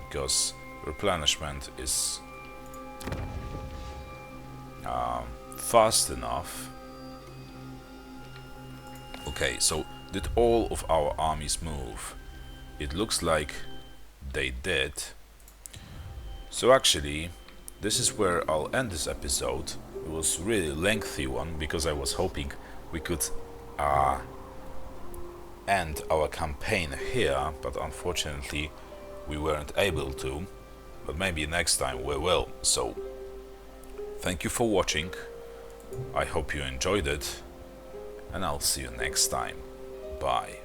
Because replenishment is fast enough. Okay, so did all of our armies move? It looks like they did. So actually, this is where I'll end this episode. It was really lengthy one because I was hoping we could end our campaign here, but unfortunately we weren't able to. But maybe next time we will. So thank you for watching. I hope you enjoyed it, and I'll see you next time. Bye.